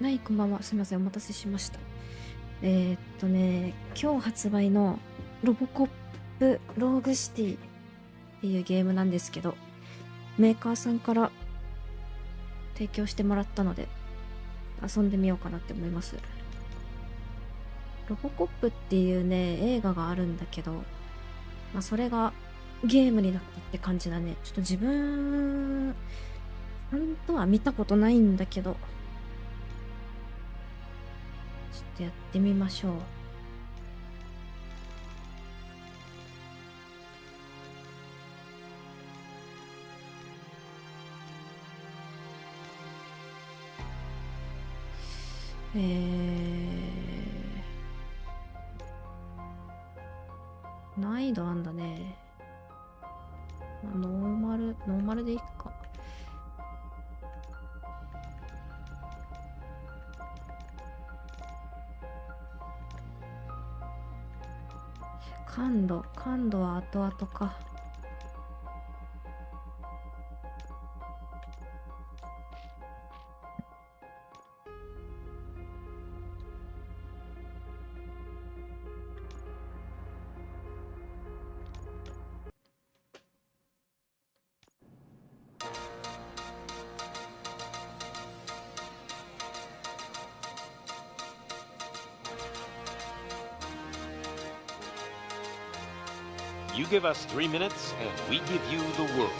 はい、こんばんは。すみません、お待たせしました。今日発売のロボコップローグシティっていうゲームなんですけど、メーカーさんから提供してもらったので、遊んでみようかなって思います。ロボコップっていうね、映画があるんだけど、それがゲームになったって感じだね。ちょっと自分、ちゃんとは見たことないんだけど、ちょっとやってみましょう。難易度あんだね。ノーマルでいいか。感度は後々か。You give us 3 minutes, and we give you the world.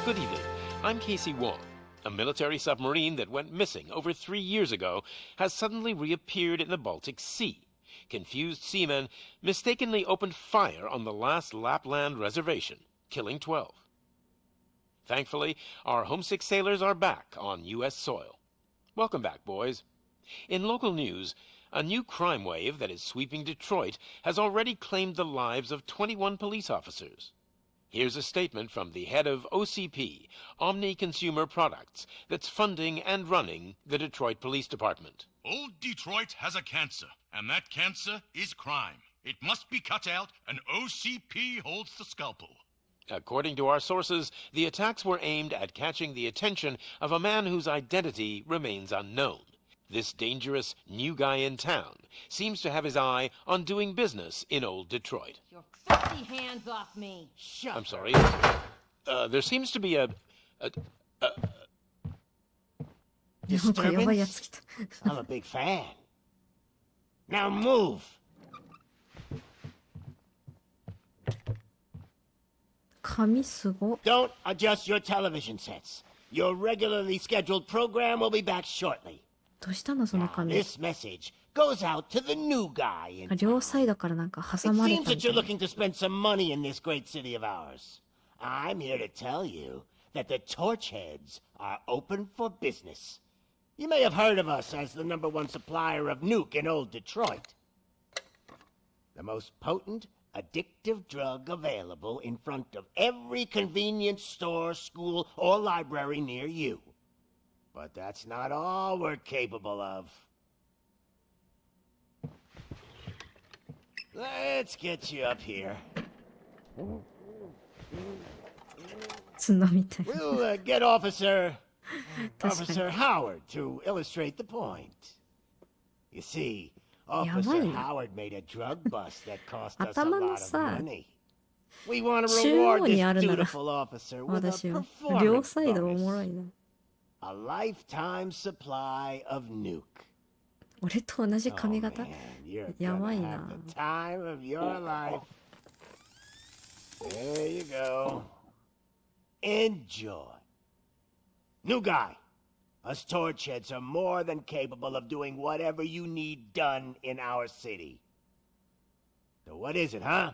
Good evening. I'm Casey Wong. A military submarine that went missing over 3 years ago has suddenly reappeared in the Baltic Sea. Confused seamen mistakenly opened fire on the last Lapland reservation, killing 12. Thankfully, our homesick sailors are back on U.S. soil. Welcome back, boys. In local news, a new crime wave that is sweeping Detroit has already claimed the lives of 21 police officers. Here's a statement from the head of OCP, Omni Consumer Products, that's funding and running the Detroit Police Department. Old Detroit has a cancer, and that cancer is crime. It must be cut out, and OCP holds the scalpel. According to our sources, the attacks were aimed at catching the attention of a man whose identity remains unknown. This dangerous new guy in town seems to have his eye on doing business in old Detroit. Your filthy hands off me! Shut I'm sorry. There seems to be a disturbance? I'm a big fan. Now move! Don't adjust your television sets. Your regularly scheduled program will be back shortly. This message goes out to the new guy in town. It seems that you're looking to spend some money in this great city of ours. I'm here to tell you that the Torchheads are open for business. You may have heard of us as the #1 supplier of nuke in old Detroit. The most potent, addictive drug available in front of every convenience store, school, or library near you. But that's not all we're capable of. Let's get you up here. We'll get Officer Howard to illustrate the point. You see, Officer Howard made a drug bust that cost us a lot of money. We want to reward this dutiful officer with a performance bonus. A lifetime supply of nuke. Oh man, you're gonna have the time of your life. There you go. Enjoy. New guy. Us Torchheads are more than capable of doing whatever you need done in our city. So what is it, huh?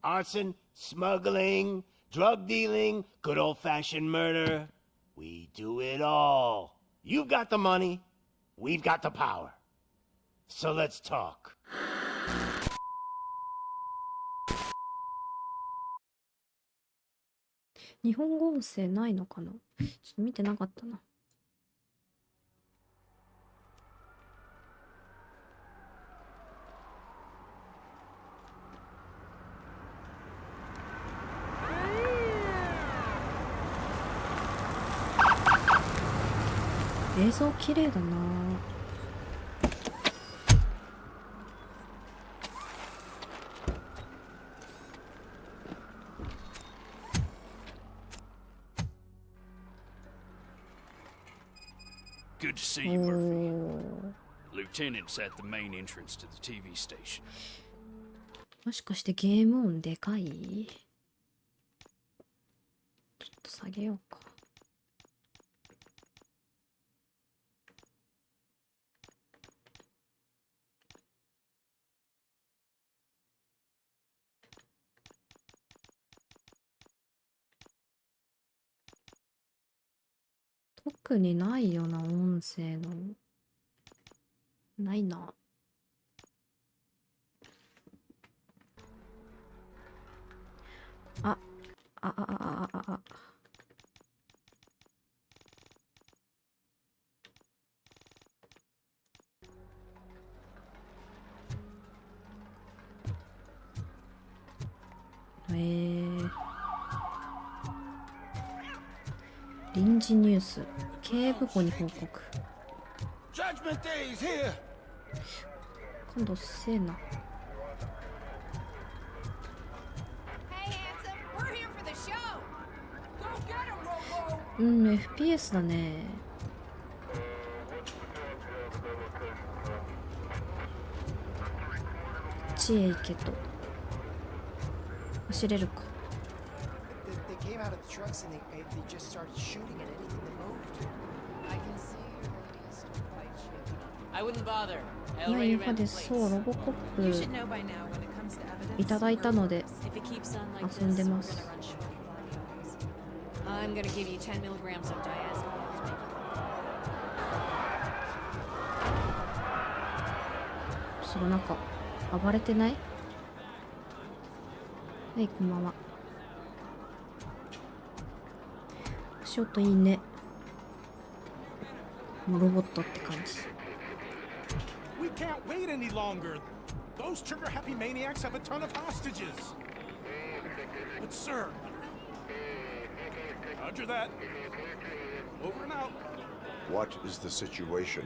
Arson, smuggling, drug dealing, good old-fashioned murder. We do it all. You've got the money. We've got the power. So let's talk. 日本語音声ないのかな？ちょっと見てなかったな。映像綺麗だな。Good to see you, Murphy. Lieutenant's at the main entrance to the TV station. もしかしてゲーム音でかい？ちょっと下げようか。特にないよな、音声の。ないな。あ、あ。臨時ニュース、警部補に報告。今度せえな。FPS だね。こっちへ行けと。走れるか。前インファでそうロボコップいただいたので遊んでます。そうなんか暴れてない？はい、こんばんは。足音いいね。もうロボットって感じ。We can't wait any longer. Those trigger-happy maniacs have a ton of hostages. But sir, Roger that. Over and out. What is the situation?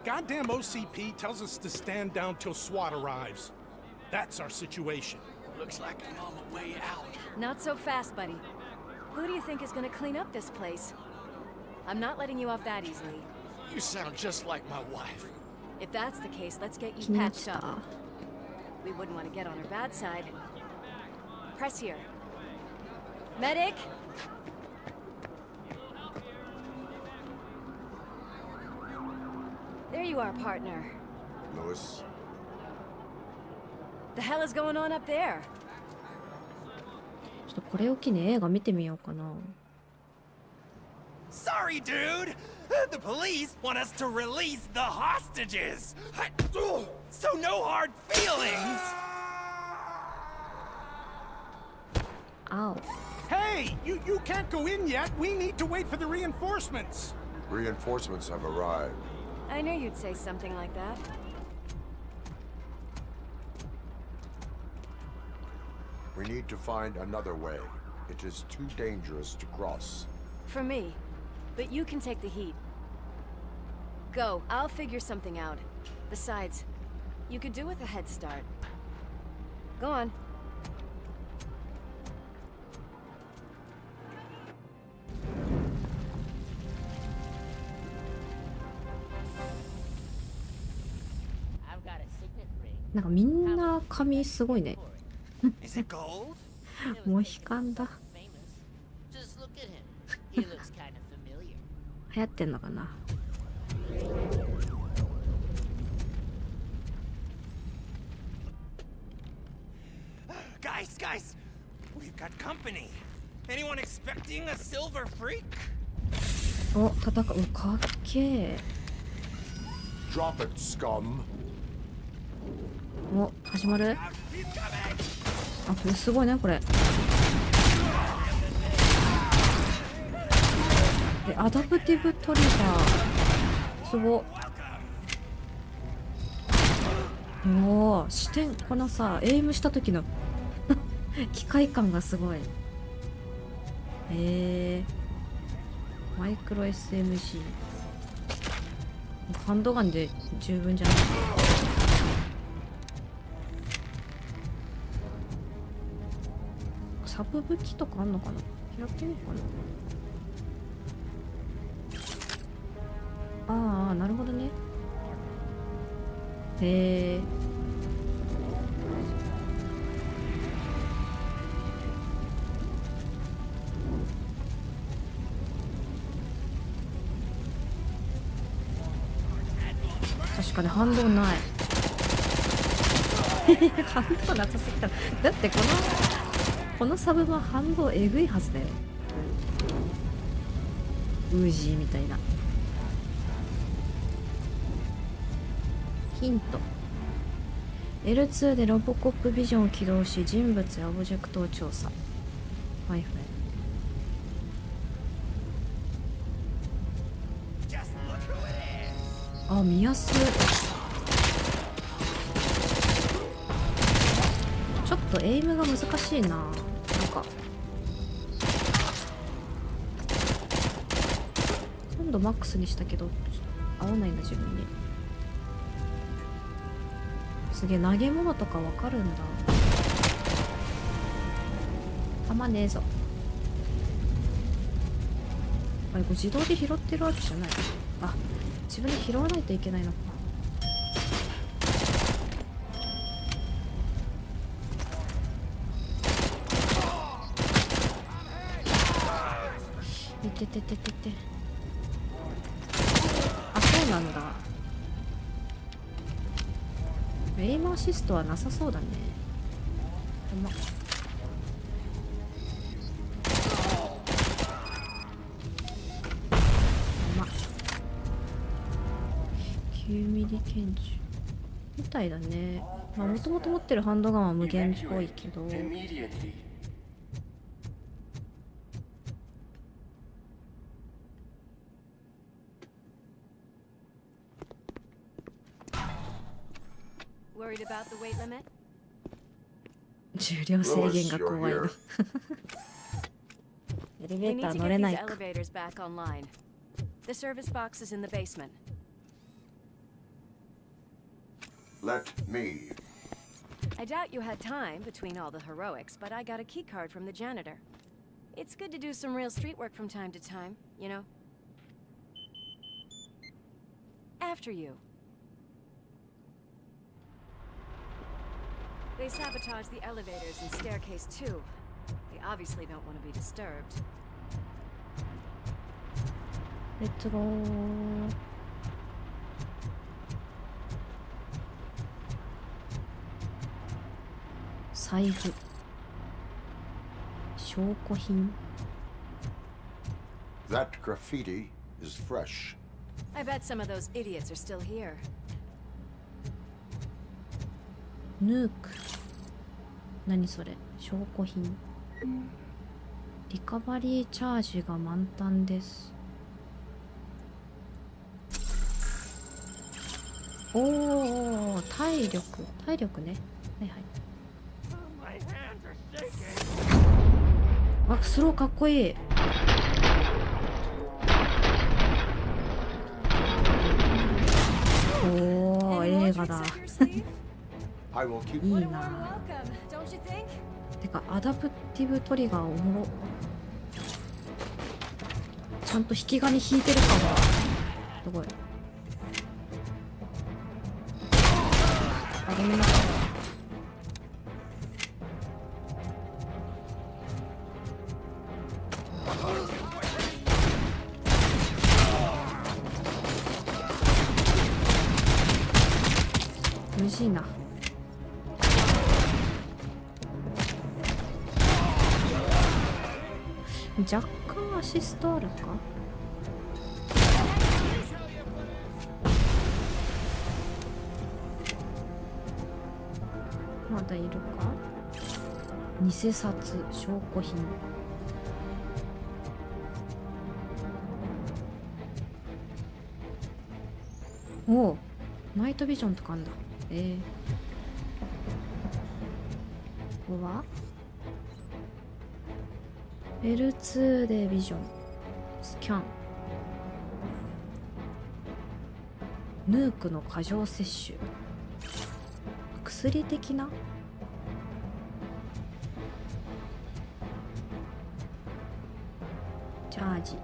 Goddamn OCP tells us to stand down till SWAT arrives. That's our situation. Looks like I'm on the way out. Not so fast, buddy. Who do you think is gonna clean up this place? I'm not letting you off that easily. You sound just like my wife. If that's the case, let's get you patched up. We wouldn't want to get on her bad side. Press here. Medic! There you are, partner. Lewis? The hell is going on up there? ちょっとこれを機に映画見てみようかな。Sorry, dude! The police want us to release the hostages! So no hard feelings! Ow. Hey, you can't go in yet. We need to wait for the reinforcements. Reinforcements have arrived. I knew you'd say something like that. We need to find another way. It is too dangerous to cross. For me. But you can take the heat. Go. I'll figure something out. Besides, you could do with a head start. Go on. I've got a signet ring. なんかみんな髪すごいね。Is it gold? モヒカンだ。 Just look at him. He looks kind of familiar. 流行ってんのかな。Guys, we've got company. Anyone expecting a silver freak? お、戦う。かっけえ。 Drop it, scum. お、始まる。あ、これすごいね、これ。アダプティブトリガー。すご。おー、視点、このさ、エイムした時の機械感がすごい。マイクロ SMG。ハンドガンで十分じゃない？サブ武器とかあんのかな？開けるかな？ああ、なるほどね。へえ。確かに反動ない。反動なさすぎた。だってこのサブは反動えぐいはずだよ。ウージーみたいな。ヒント。L2 でロボコップビジョンを起動し人物やオブジェクトを調査。はいはい。あ、見やすい。ちょっとエイムが難しいな。なんか今度マックスにしたけどちょっと合わないんだ自分に。すげえ、投げ物とかわかるんだ。弾ねえぞ。あれ、これ自動で拾ってるわけじゃない。あ、自分で拾わないといけないのか。いててててて。あ、そうなんだ。エイムアシストはなさそうだね。9ミリ拳銃みたいだね。まあもともと持ってるハンドガンは無限っぽいけど。重量制限が怖いな。エレベーター乗れないか。Let me. I doubt you had time between all the heroics, but I got a key card from the janitor. It's good to do some real street work from time to time, you know? After you. They sabotage the elevators and staircase too. They obviously don't want to be disturbed. Let's go. 財布、証拠品。 That graffiti is fresh. I bet some of those idiots are still here. ヌーク。何それ？証拠品。リカバリーチャージが満タンです。おお、体力ね。はいはい。あ、スローかっこいい。おお、映画だ。いいな。てかアダプティブトリガーおもろ。ちゃんと引き金引いてるかも。すごい。あ、ごめんなさい。無事な。若干アシストあるか。まだいるか。偽札、証拠品。おお、ナイトビジョンとかあんだ。ここは L2 でビジョンスキャン。ヌークの過剰摂取。薬的な。チャージ。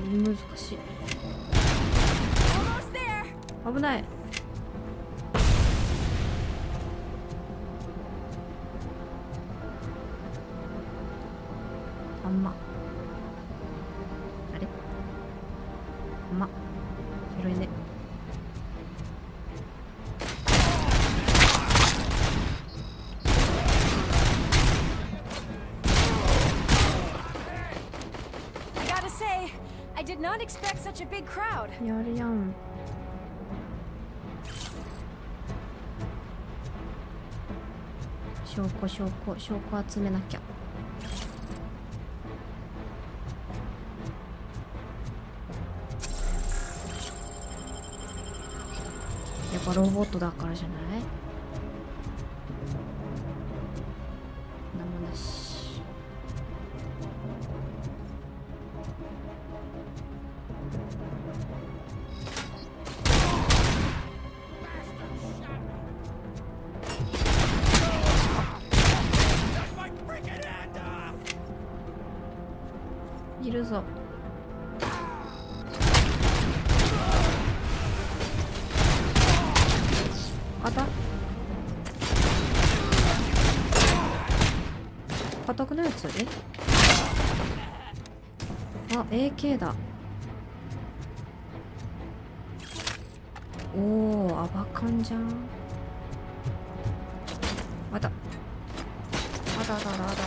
難しい。危ない。あんま。あれ？あんま。拾えね。I did not expect such a big crowd. やるやん。証拠集めなきゃ。やっぱロボットだからじゃない？なんもなし。いるぞ。あた。硬くないやつ？あ、AK だ。おお、アバカンじゃん。あた。あたあたあたあたあた。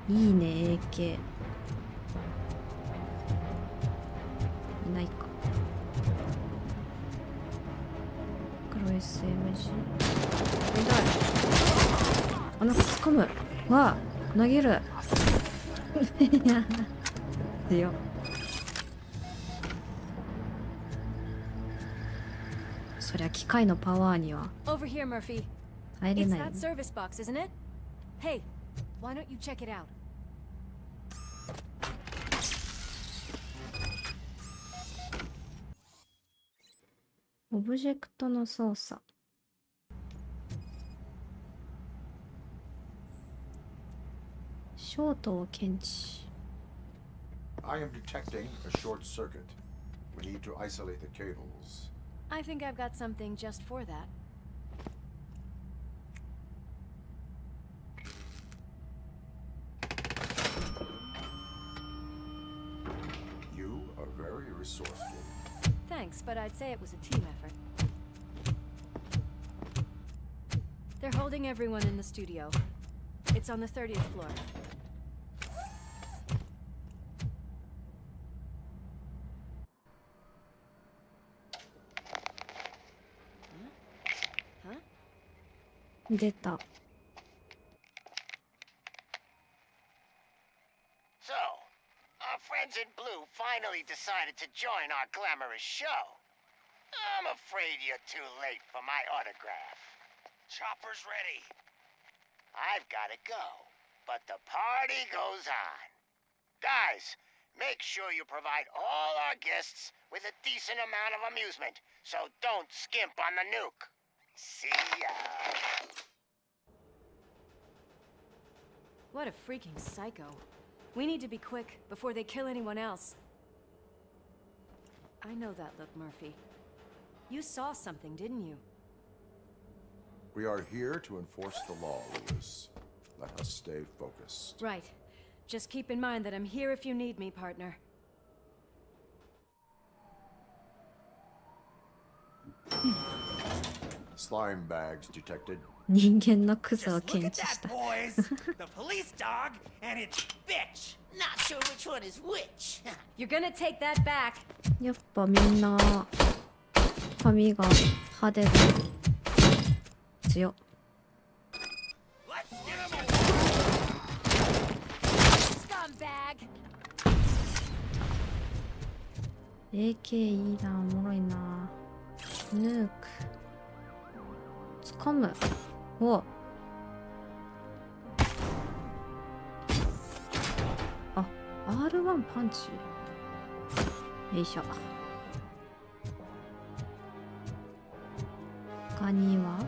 いいね、AK。いないか。黒 SMG。痛い。あ、なんか掴む。わあ、投げる。強っ。そりゃ機械のパワーには入れないよね。オブジェクトの操作。ショートを検知。I am detecting a short circuit. We need to isolate the cables. I think I've got something just for that. You are very resourceful. Thanks, but I'd say it was a team effort. They're holding everyone in the studio. It's on the 30th floor. Huh? 出た。So, our friends in blue finally decided to join our glamorous show. I'm afraid you're too late for my autograph. Chopper's ready. I've gotta go, but the party goes on. Guys, make sure you provide all our guests with a decent amount of amusement, so don't skimp on the nuke. See ya. What a freaking psycho. We need to be quick before they kill anyone else. I know that look, Murphy. You saw something, didn't you? We are here to enforce the law, Lewis. Let us stay focused. Right. Just keep in mind that I'm here if you need me, partner. Slime bags detected. 人間のクズを Just look 検 at 知し that, た。boys. The police dog and its bitch. Not sure which one is which. You're gonna take that back. やっぱみんな髪が派手で強っ。 Let's get him. AK いいな、おもろいな。ヌーク。掴む。お。あ、R1 パンチ。よいしょ。他には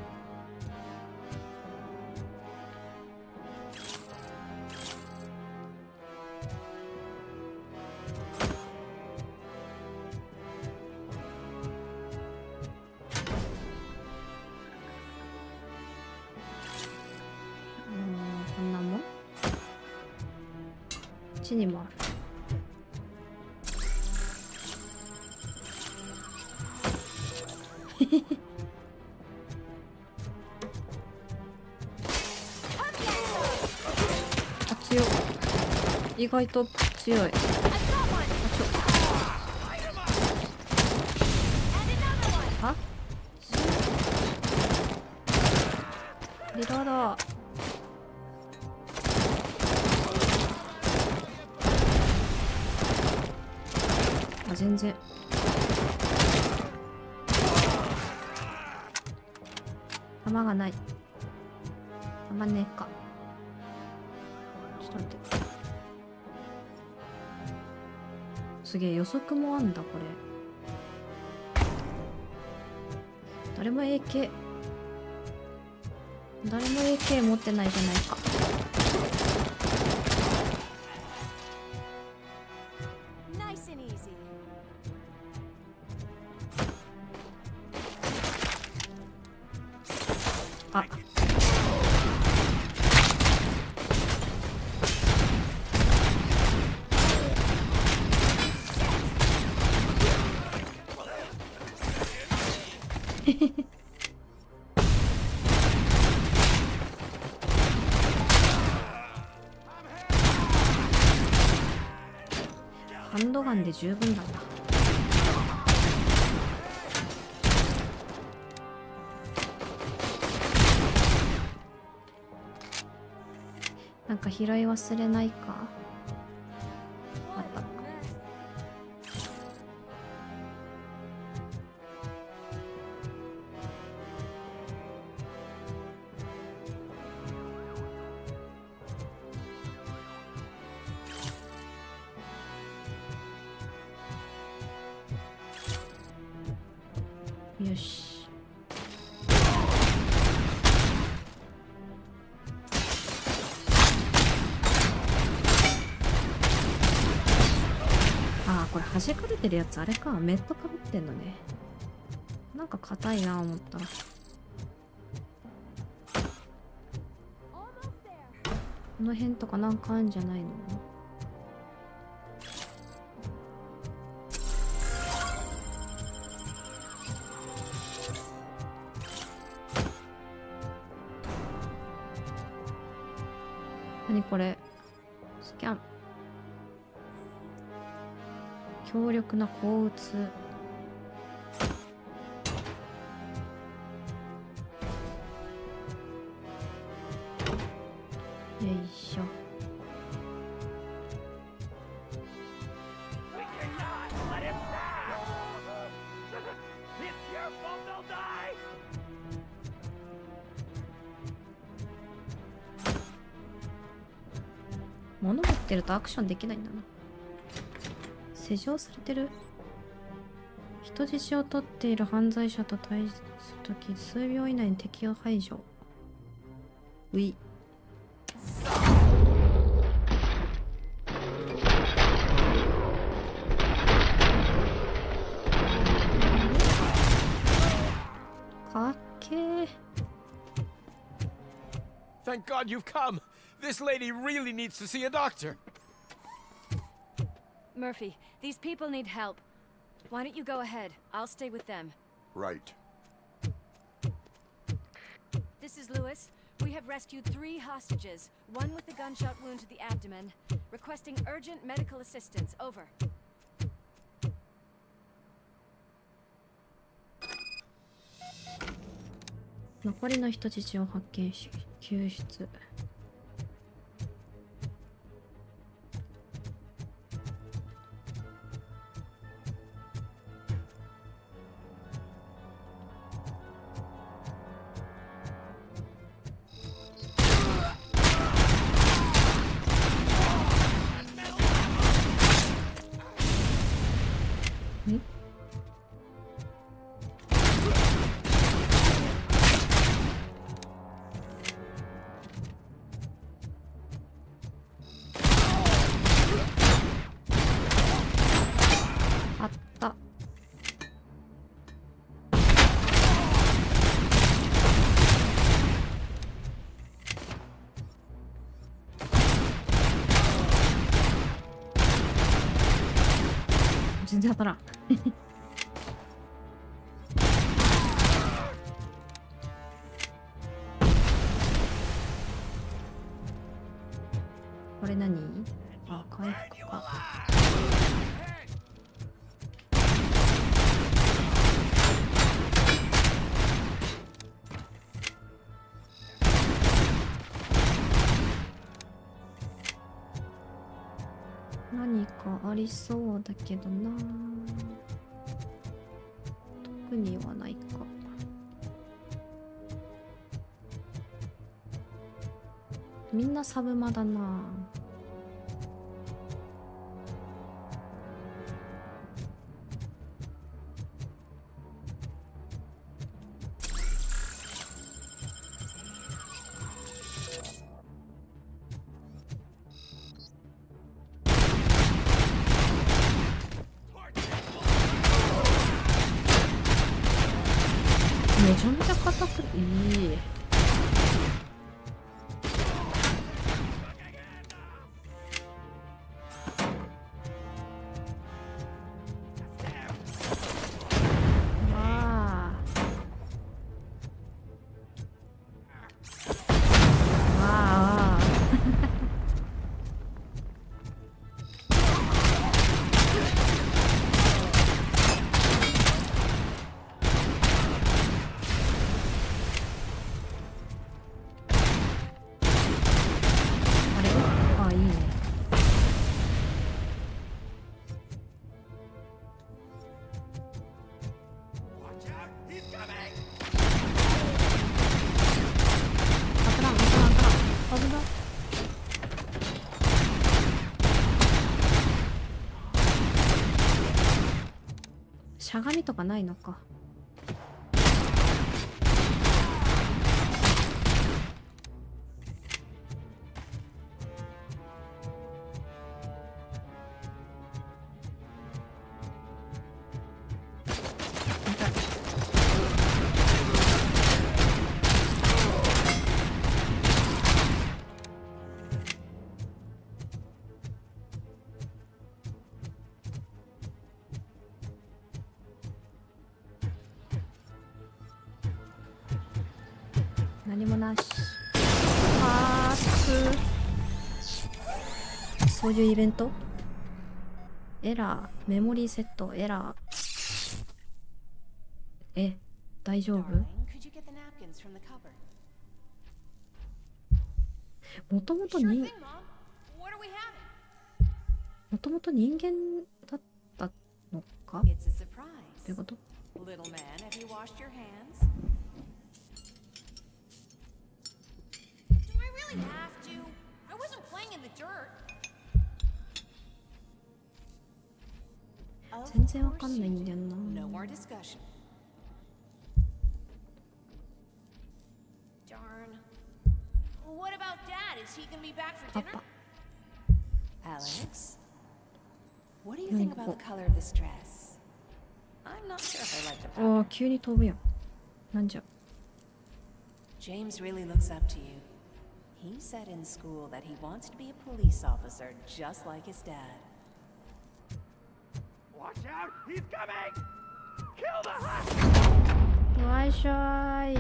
こんなもん。こっちにもある。あ、強い。意外と強い。あ、あ、リロード。あ、全然。弾がない。弾ねえか。ちょっと待って。すげえ予測もあんだこれ。誰も AK 持ってないじゃないか。あ、ハンドガンで十分だな。なんか拾い忘れないか。あった。よし。ああ、これ弾かれてるやつあれか。メットかぶってんのね。なんか硬いな思ったら。この辺とかなんかあんじゃないの？何これ？スキャン。強力な鋼打つ。よいしょ。物持ってるとアクションできないんだな。施錠されてる？人質を取っている犯罪者と対峙するとき数秒以内に敵を排除。うい。かっけー。 Thank God you've come. This lady really needs to see a doctor. Murphy, these people need help. Why don't you go ahead? I'll stay with them. Right. This is Lewis. We have rescued 3 hostages, one with a gunshot wound to the abdomen, requesting urgent medical assistance. Over. 残りの人質を発見し救出。で当たらん。これ何？あ、回復か。何かありそうだけどな。特にはないか。みんなサブマだな。めちゃめちゃ硬くていい。しゃがみとかないのか。何もなし。そういうイベント？エラー、メモリーセット、エラー。大丈夫？もともと人間だったのか？どういうこと？全然わかんないんだよな。パパ。Alex, what do you think about the color of this dress? I'm not sure if I like the pattern. あ、急に飛ぶやん。なんじゃ。James really looks up to you. He said in school that he wants to be a police officer just like his dad. Watch out! He's coming! Kill the hostage! よいしょーい。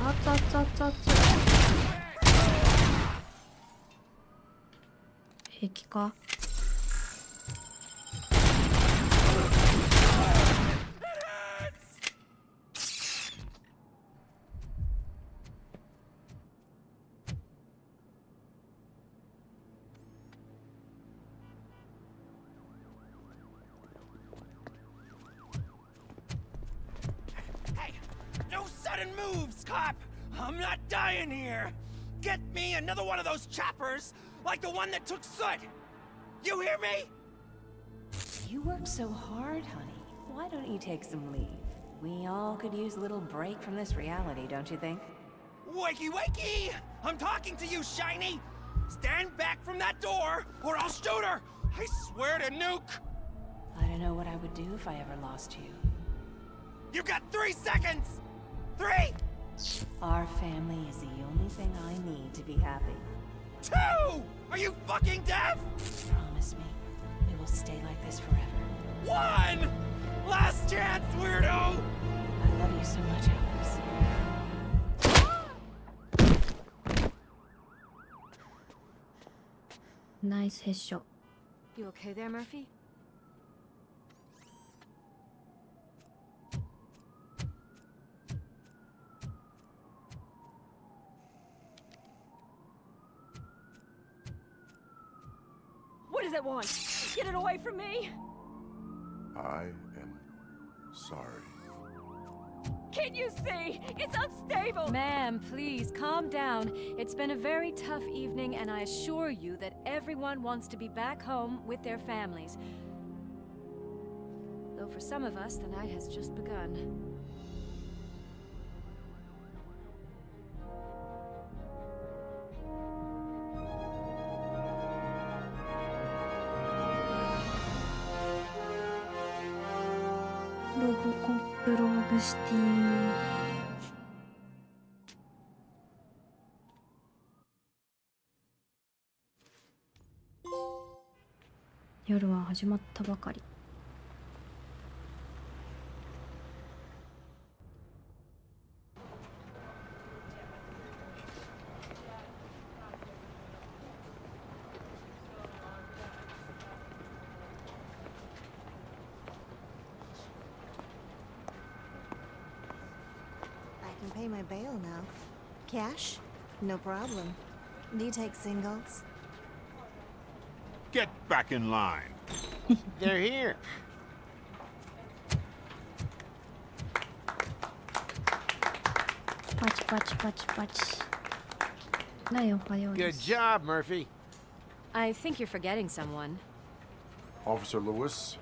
あつあつあつあつ。平気か？Moves, cop! I'm not dying here! Get me another one of those choppers, like the one that took Soot! You hear me? You work so hard, honey. Why don't you take some leave? We all could use a little break from this reality, don't you think? Wakey, wakey! I'm talking to you, Shiny! Stand back from that door, or I'll shoot her! I swear to nuke! I don't know what I would do if I ever lost you. You got 3 seconds! 3! Our family is the only thing I need to be happy. 2! Are you fucking deaf? Promise me, we will stay like this forever. 1! Last chance, weirdo! I love you so much, Alice. Nice headshot. You okay there, Murphy? What does it want? Get it away from me! I am sorry. Can't you see? It's unstable! Ma'am, please, calm down. It's been a very tough evening, and I assure you that everyone wants to be back home with their families. Though for some of us, the night has just begun. RoboCop ローグシティ。夜は始まったばかり。Pay my bail now. Cash? No problem. Do you take singles? Get back in line. They're here. Patch, patch, patch, patch. Good job, Murphy. I think you're forgetting someone. Officer Lewis,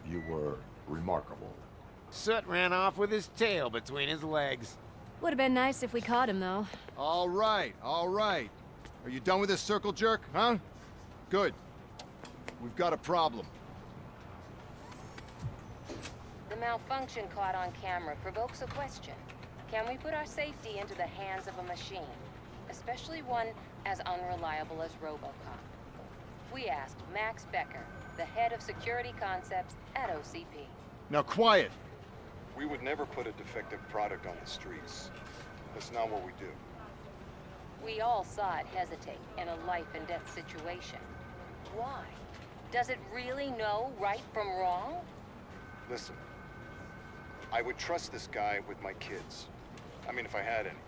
you were remarkable. Soot ran off with his tail between his legs. Would have been nice if we caught him, though. All right, all right. Are you done with this circle jerk, huh? Good. We've got a problem. The malfunction caught on camera provokes a question. Can we put our safety into the hands of a machine, especially one as unreliable as RoboCop? We asked Max Becker, the head of security concepts at OCP. Now quiet! We would never put a defective product on the streets. That's not what we do. We all saw it hesitate in a life-and-death situation. Why? Does it really know right from wrong? Listen, I would trust this guy with my kids. I mean, if I had any.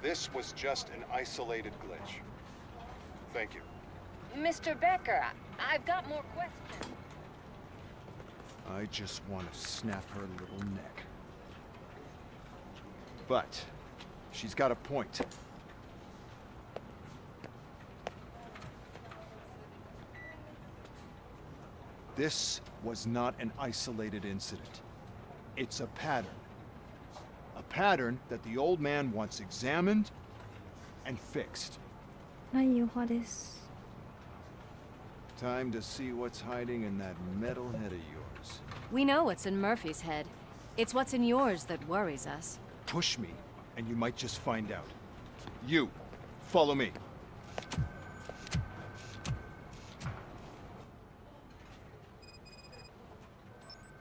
This was just an isolated glitch. Thank you. Mr. Becker, I've got more questions. I just want to snap her little neck. But she's got a point. This was not an isolated incident. It's a pattern. A pattern that the old man wants examined and fixed. はい、おはです。Time to see what's hiding in that metal head of yours. We know what's in Murphy's head. It's what's in yours that worries us. Push me, and you might just find out. You, follow me.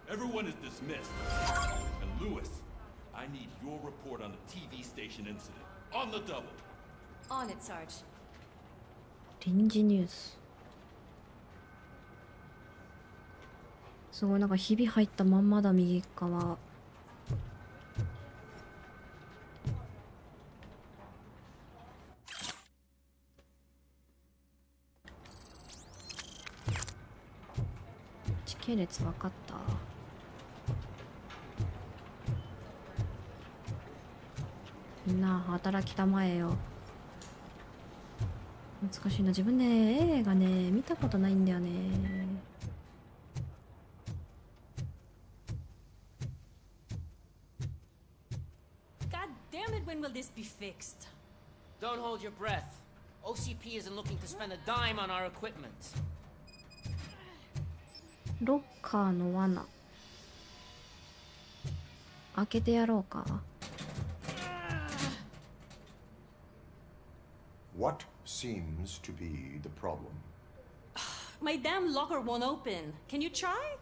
Everyone is dismissed. And Lewis, I need your report on the TV station incident. On the double. On it, Sarge. 臨時ニュース。すごいなんかひび入ったまんまだ右側。時系列分かった。みんな働きたまえよ。難しいな。自分ね映画ね見たことないんだよね。God damn it, when will this be fixed? Don't hold your breath. OCP isn't looking to spend a dime on our equipment. ロッカーの罠。開けてやろうか。What seems to be the problem? My damn locker won't open. Can you try?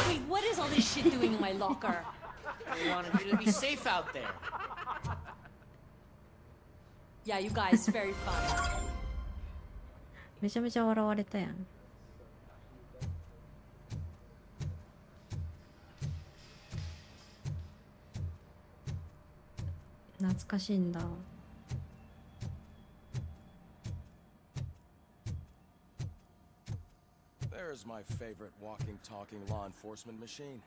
Wait, what is all this shit doing in my locker? We wanted you to be safe out there. Yeah, you guys, very fun. めちゃめちゃ笑われたやん。懐かしいんだ。There's my favorite walking, talking law enforcement machine.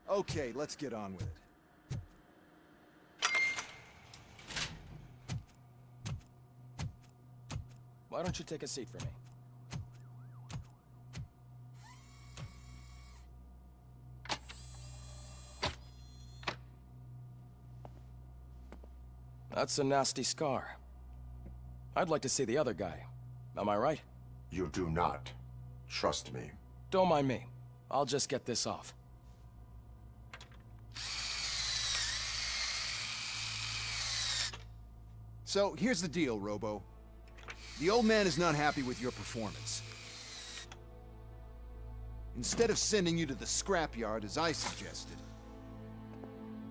Okay, let's get on with it. Why don't you take a seat for me? That's a nasty scar. I'd like to see the other guy. Am I right? You do not. Trust me. Don't mind me. I'll just get this off. So, here's the deal, Robo. The old man is not happy with your performance. Instead of sending you to the scrapyard as I suggested,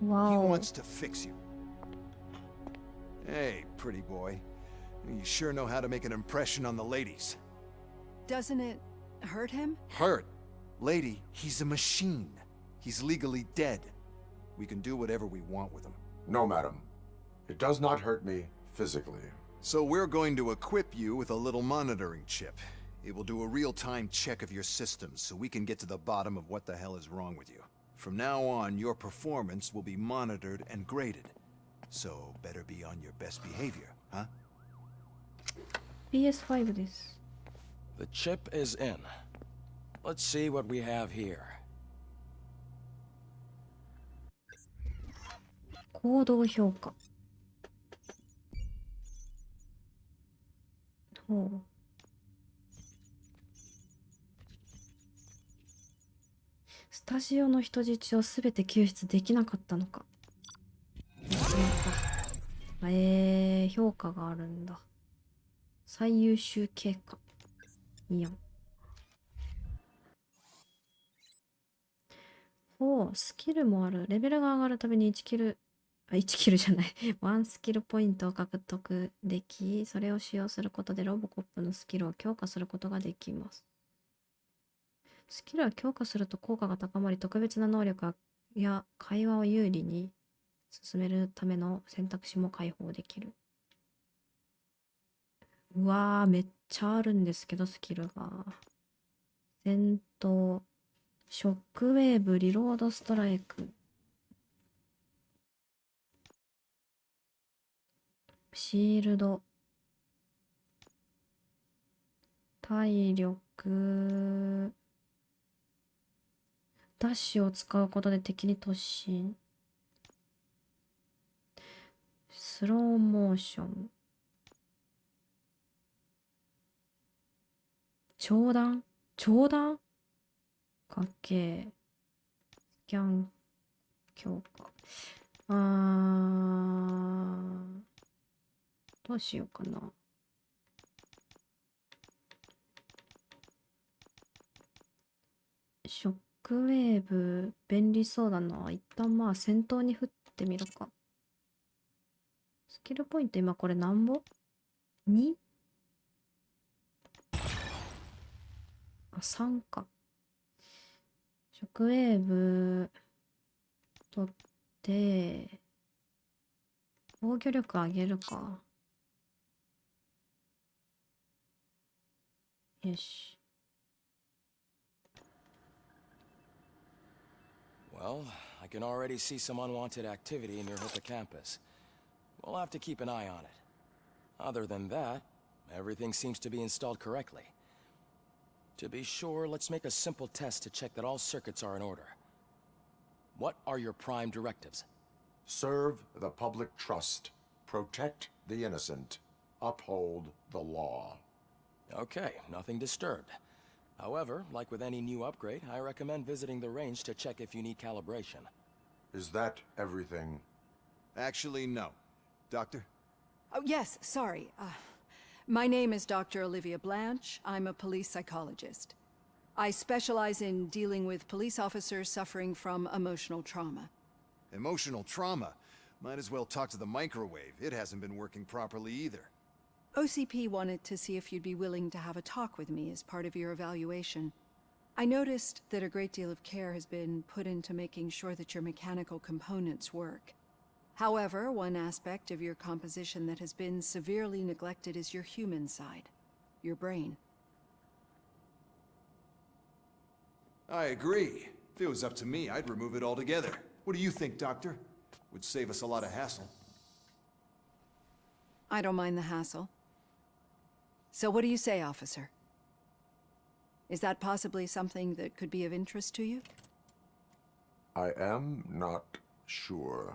he wants to fix you. Hey, pretty boy. You sure know how to make an impression on the ladies. Doesn't it hurt him? Hurt? Lady, he's a machine. He's legally dead. We can do whatever we want with him. No, madam. It does not hurt me physically. So we're going to equip you with a little monitoring chip. It will do a real-time check of your systems so we can get to the bottom of what the hell is wrong with you. From now on, your performance will be monitored and graded. So better be on your best behavior, huh? PS5 です。The chip is in. Let's see what we have here. 行動評価。ほう。スタジオの人質をすべて救出できなかったのか。評価があるんだ。最優秀経過。いいやん。ほう、スキルもある。レベルが上がるたびに1キルじゃない。1スキルポイントを獲得でき、それを使用することでロボコップのスキルを強化することができます。スキルは強化すると効果が高まり、特別な能力や会話を有利に進めるための選択肢も開放できる。うわー、めっちゃあるんですけど、スキルが。戦闘、ショックウェーブ、リロードストライク。シールド。体力。ダッシュを使うことで敵に突進。スローモーション。長弾かっけー。スキャン強化。どうしようかな。ショックウェーブ便利そうだな。一旦まあ戦闘に振ってみるか。スキルポイント今これ何ぼ ?2？ 3か。ショックウェーブ取って防御力上げるか。よし。Well, I can already see some unwanted activity in your hippocampus. We'll have to keep an eye on it. Other than that, everything seems to be installed correctly. To be sure, let's make a simple test to check that all circuits are in order. What are your prime directives? Serve the public trust. Protect the innocent. Uphold the law. Okay, nothing disturbed. However, like with any new upgrade, I recommend visiting the range to check if you need calibration. Is that everything? Actually, no. Doctor? Oh, yes, sorry. My name is Dr. Olivia Blanche. I'm a police psychologist. I specialize in dealing with police officers suffering from emotional trauma. Emotional trauma? Might as well talk to the microwave. It hasn't been working properly either. OCP wanted to see if you'd be willing to have a talk with me as part of your evaluation. I noticed that a great deal of care has been put into making sure that your mechanical components work. However, one aspect of your composition that has been severely neglected is your human side, your brain. I agree. If it was up to me, I'd remove it altogether. What do you think, Doctor? Would save us a lot of hassle. I don't mind the hassle. So what do you say, officer? Is that possibly something that could be of interest to you? I am not sure.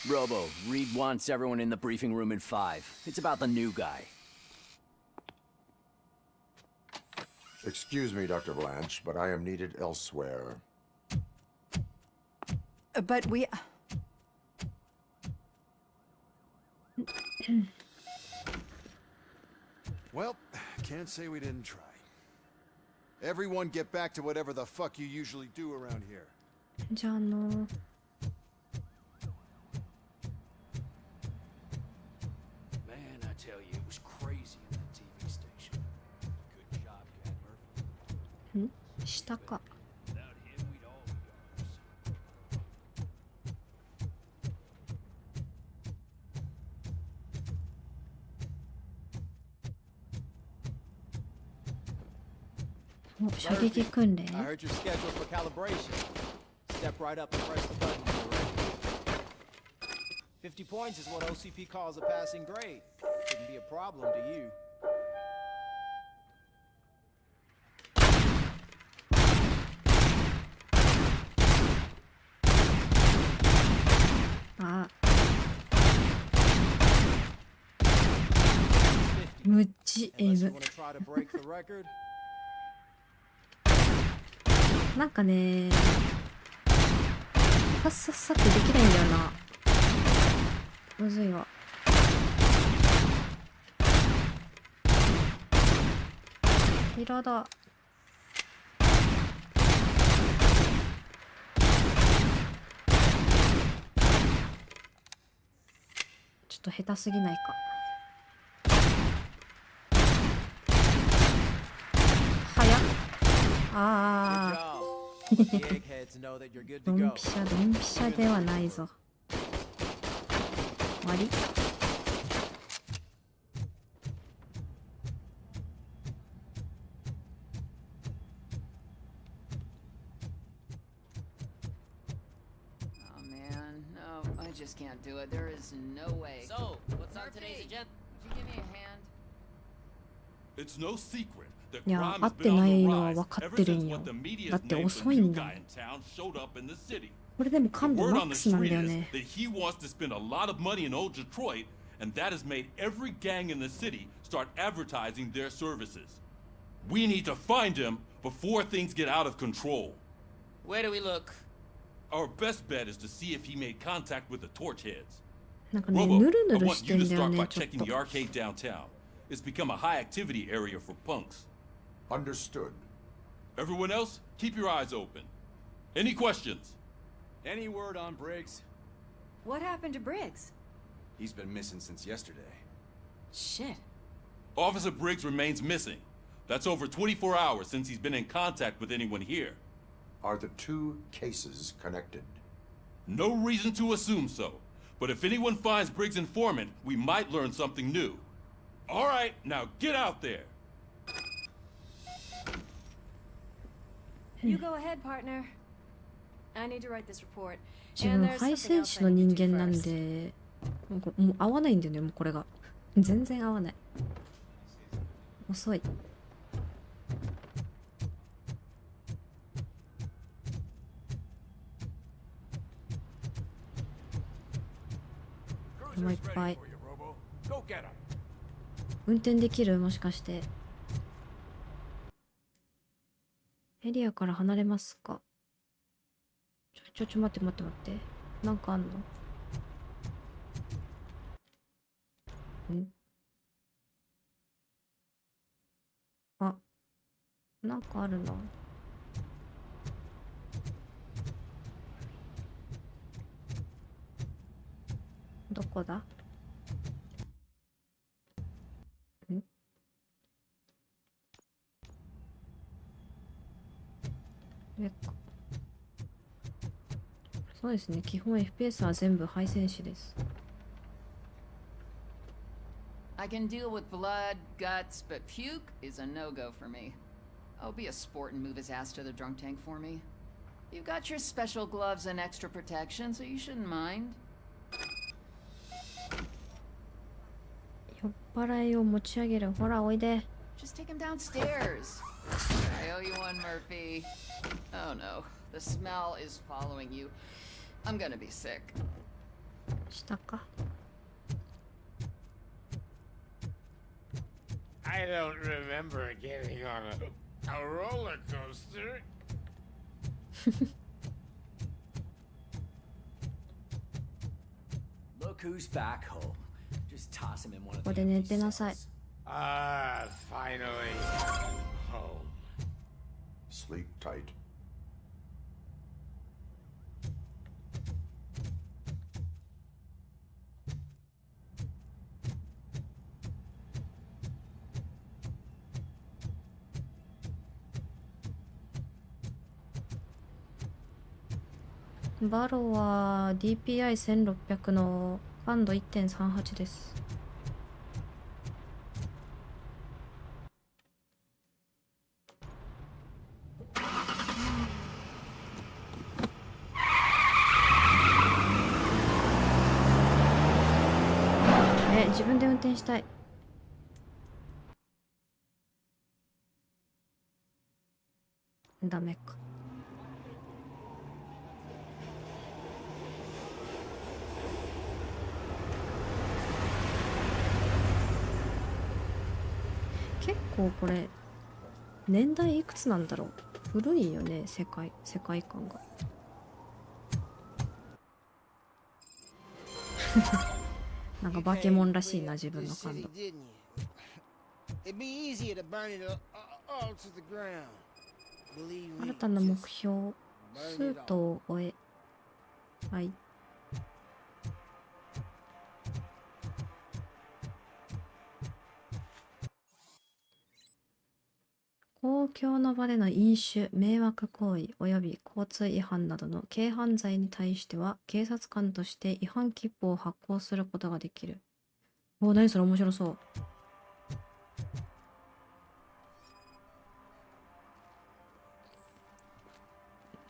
Robo, Reed wants everyone in the briefing room in 5. It's about the new guy. Excuse me, Dr. Blanche, but I am needed elsewhere. But we... Well, can't say we didn't try. Everyone get back to whatever the fuck you usually do around here. じゃあMan, I tell you, it was crazy in that TV station. Good job you had Murphy. 下か。Without him, we'd all be ours. お、射撃訓練。 I heard you're scheduled for calibration. Step right up and press the button when you're ready. 50 points is what OCP calls a passing grade. Shouldn't be a problem to you. Muji aim. なんかね、さっさっさってできないんだよな。むずいわ。平だ。ちょっと下手すぎないか。早っ。ああ。ドンピシャドンピシャではないぞ。終わり。Just can't do it. There is no way. So, what's on today's agenda? Would you give me a hand? It's no secret that いや、 crime 合 has って been な on い the のは rise 分かっ ever てる since んよ。 what the media だ has って named 遅 the い new んだも guy ん。 in town showed up in the city. これでも感 The 度 word マ on ッ the クスなん street だよ is ね。 that he wants to spend a lot of money in old Detroit, and that has made every gang in the city start advertising their services. We need to find him before things get out of control. Where do we look? Our best bet is to see if he made contact with the torch heads. なんかね、 Robo, ぬるぬ I る want して you ん to だよ start ね、 by ちょっ checking と the。arcade downtown. It's become a high activity area for punks. Understood. Everyone else, keep your eyes open. Any questions? Any word on Briggs? What happened to Briggs? He's been missing since yesterday. Shit. Officer Briggs remains missing. That's over 24 hours since he's been in contact with anyone here. Are the two cases connected? No reason to assume so. But if anyone finds Briggs' informant, we might learn something new. All right, now get out there. You go ahead, partner. I need to write this report. 自分ハイセンスの人間なんで、もう合わないんだよね、もうこれが。全然合わない。遅い。もういっぱい。運転できる？もしかして。エリアから離れますか？ちょ待って。なんかあんの？あ、なんかあるな。どこだ？上か。そうですね。基本 FPS は全部配線紙です。I can deal with blood, guts, but puke is a no-go for me. Oh, be a sport and move his ass to the drunk tank for me. You got your special gloves and extra protection, so you shouldn't mind. 酔っ払いを持ち上げる。ほら、おいで。Just take him downstairs. I owe you one, Murphy. Oh no, the smell is following you. I'm gonna be sick. 下か。I don't remember getting on a roller coaster. Look who's back home. Just toss him in one of ここで寝てなさい。Finally home. Sleep tight. バロは DPI1600 の感度 1.38 です。自分で運転したい。ダメか。結構これ年代いくつなんだろう。古いよね、世界観が。なんかバケモンらしいな、自分の感度。新たな目標、スートを終え。はい。公共の場での飲酒、迷惑行為及び交通違反などの軽犯罪に対しては、警察官として違反切符を発行することができる。お、何それ面白そう。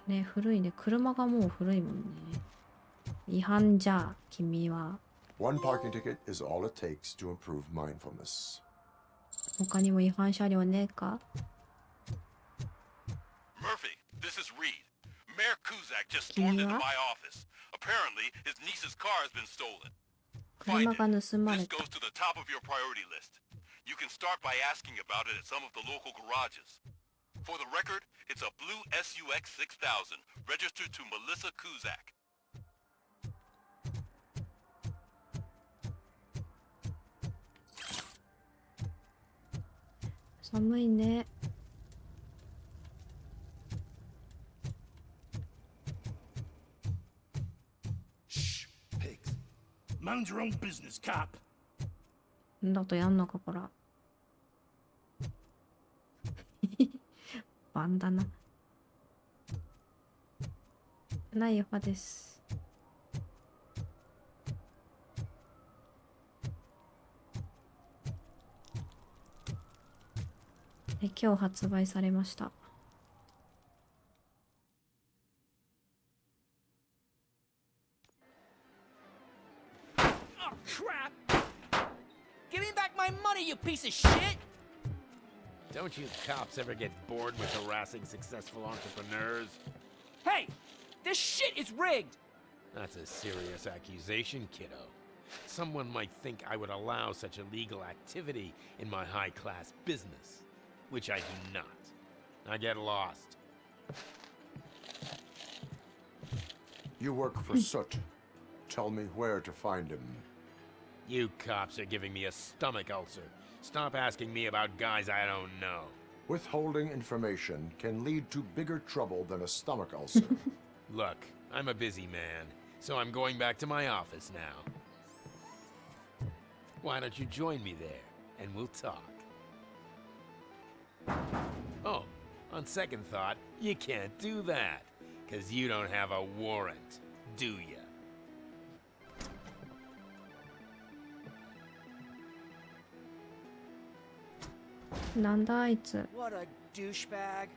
ね、古いね。車がもう古いもんね。違反じゃ、君は。One parking ticket is all it takes to improve mindfulness. 他にも違反車両ねえか？ Murphy, this is Reed. Mayor Kuzak just stormed into my office. Apparently, his niece's car has been stolen. Find it. This goes to the top of your priority list. You can start by asking about it at some of the local garages. For the record, it's a blue SUX 6000, registered to Melissa Kuzak. 寒いね。Mind your own business, cop. だとやんのか、こら。バンダナ。ないよ、です。今日発売されました。Crap! Give me back my money, you piece of shit! Don't you cops ever get bored with harassing successful entrepreneurs? Hey! This shit is rigged! That's a serious accusation, kiddo. Someone might think I would allow such illegal activity in my high-class business, which I do not. I get lost. You work for Soot. Tell me where to find him. You cops are giving me a stomach ulcer. Stop asking me about guys I don't know. Withholding information can lead to bigger trouble than a stomach ulcer. Look, I'm a busy man, so I'm going back to my office now. Why don't you join me there, and we'll talk. Oh, on second thought, you can't do that, 'cause you don't have a warrant, do ya? What a douchebag.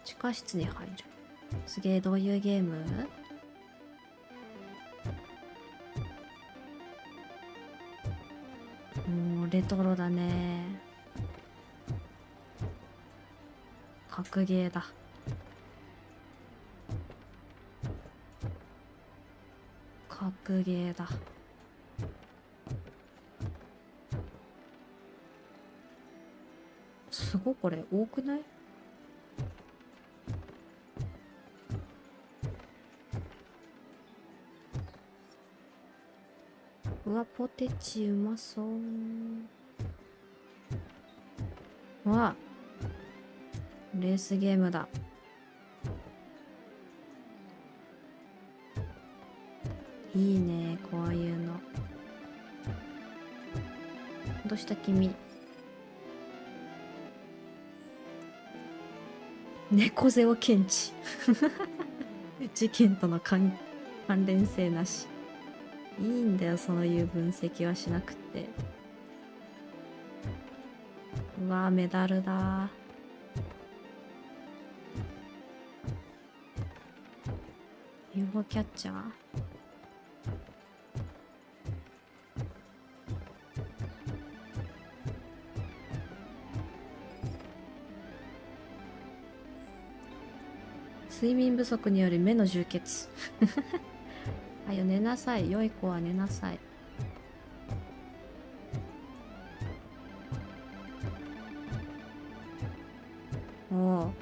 地下室に入る。すげえ、どういうゲーム？もうレトロだね。格ゲーだ。格ゲーだ。すごい、これ多くない？うわ、ポテチうまそう。うわ、レースゲームだ。いいね、こういうの。どうした君？猫背を検知。事件との関連性なし。いいんだよ、そういう分析はしなくて。うわ、メダルだ。UFO キャッチャー。睡眠不足による目の充血。はよ寝なさい。良い子は寝なさい。おお。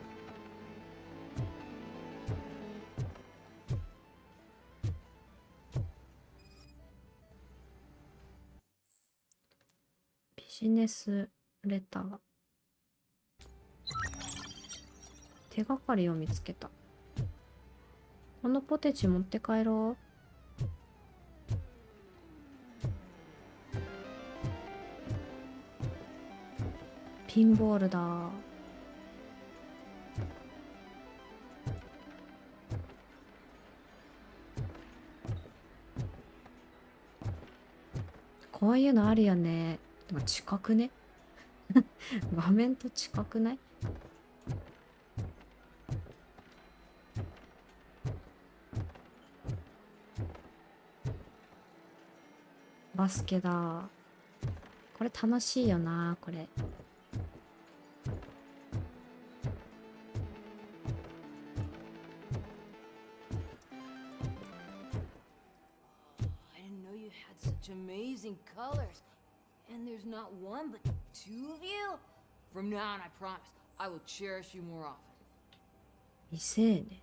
ビジネスレター。手がかりを見つけた。このポテチ持って帰ろう。ピンボールだ。こういうのあるよね。でも近くね。画面と近くない？バスケだ。これ楽しいよな、これ。Amazing colors. And there's not one but two of you? From now on, I promise, I will cherish you more often. 未成年。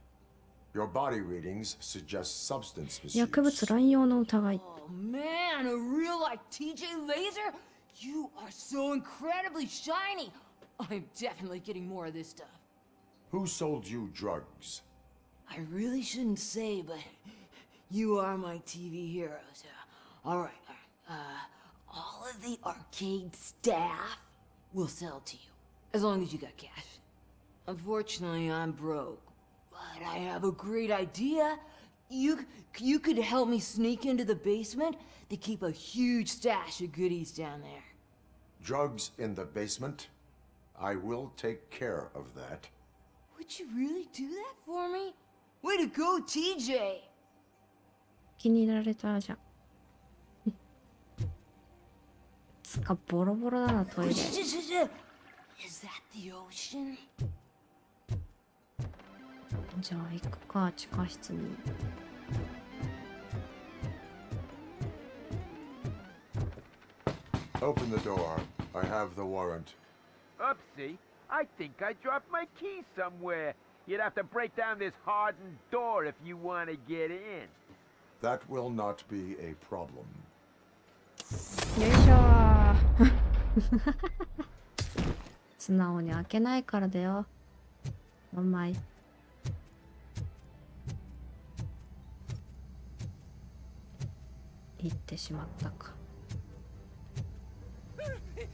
Your body readings suggest substance misuse. 薬物乱用の疑い。 Oh man, a real like TJ Laser? You are so incredibly shiny. I'm definitely getting more of this stuff. Who sold you drugs? I really shouldn't say, but you are my TV heroes. All right. All of the arcade staff will sell to you, as long as you got cash. Unfortunately, I'm broke, but I have a great idea. You could help me sneak into the basement. They keep a huge stash of goodies down there. Drugs in the basement? I will take care of that. Would you really do that for me? Way to go, TJ! 気に入られたじゃん。つかボロボロだな、トイレ。Is that the ocean? じゃあ行くか、地下室に。Open the door. I have the warrant. Oopsie. I think I dropped my key somewhere. You'd have to break down this hardened door if you want to get in. That will not be a problem. よいしょー。素直に開けないからだよ。お前。行ってしまったか。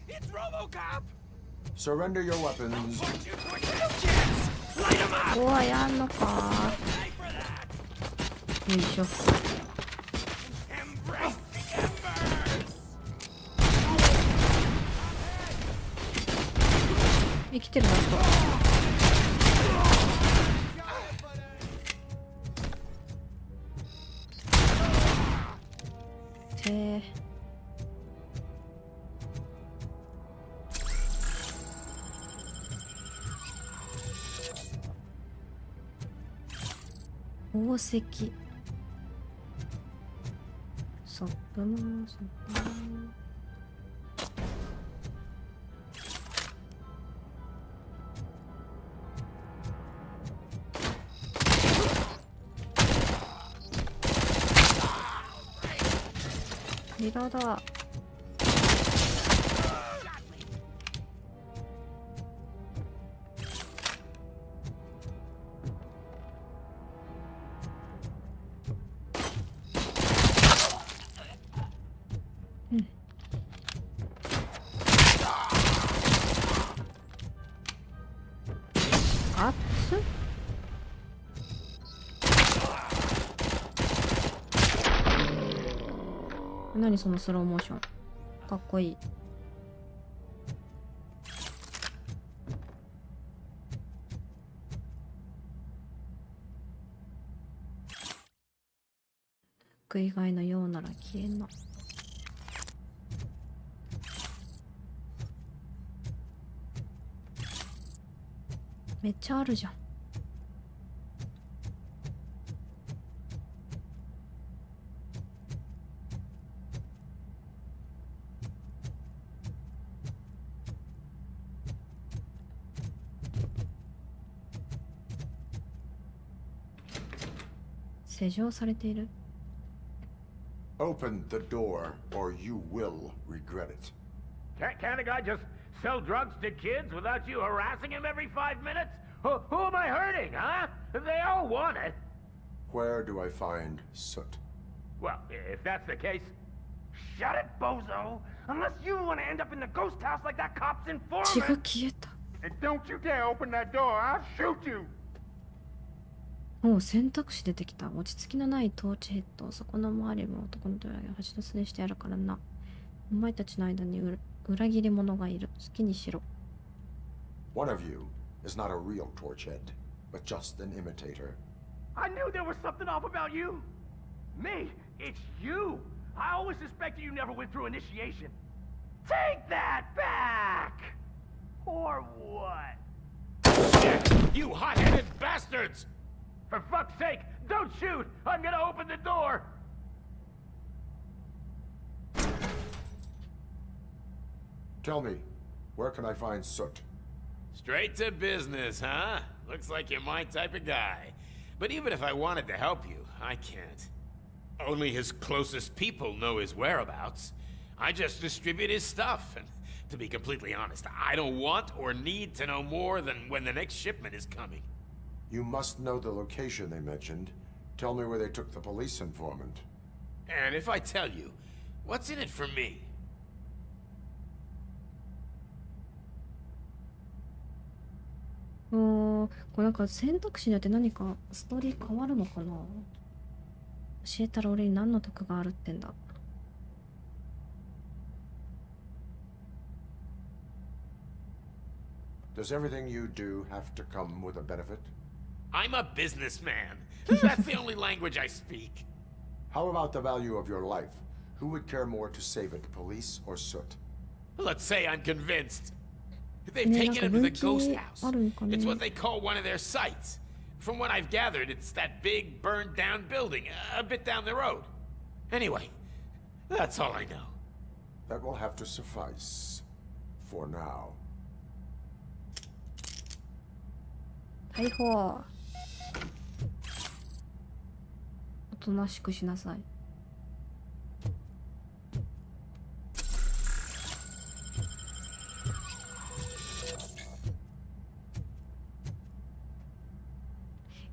It's RoboCop! Surrender your weapons. ここはやんのか。よいしょ。生きてるなと。宝石。ソップもソップも。リロード。何そのスローモーション。かっこいい。服以外のようなら消えんな。めっちゃあるじゃん。施錠されている。Open the door, or you will regret it. Can't a guy just sell drugs to kids without you harassing him every 5 minutes? Who am I hurting, huh? They all want it. Where do I find Soot? Well, if that's the case, shut it, bozo! Unless you want to end up in the ghost house like that cop's informant. 血が消えた。And don't you dare open that door, I'll shoot you. もう選択肢出てきた。落ち着きのないトーチヘッド。そこの周りも男のドラが橋のすねしてやるからな。お前たちの間に裏切り者がいる。好きにしろ。One of you is not a real torchhead, but just an imitator. I knew there was something off about you. Me, it's you. I always suspected you never went through initiation. Take that back! Or what? Shit! You hot-headed bastards! For fuck's sake, don't shoot! I'm gonna open the door! Tell me, where can I find Soot? Straight to business, huh? Looks like you're my type of guy. But even if I wanted to help you, I can't. Only his closest people know his whereabouts. I just distribute his stuff, and to be completely honest, I don't want or need to know more than when the next shipment is coming. You must know the location they mentioned. Tell me where they took the police informant. And if I tell you, what's in it for me? これなんか選択肢によって何かストーリー変わるのかな。教えたら俺に何の得があるってんだ。Does everything you do have to come with a benefit? I'm a businessman. That's the only language I speak. How about the value of your life? Who would care more to save it, police or Soot? Let's say I'm convinced. They've taken him to the ghost house. It's what they call one of their sites. From what I've gathered, it's that big, burned-down building a bit down the road. Anyway, that's all I know. That will have to suffice. For now. 逮捕。おとなしくしなさい。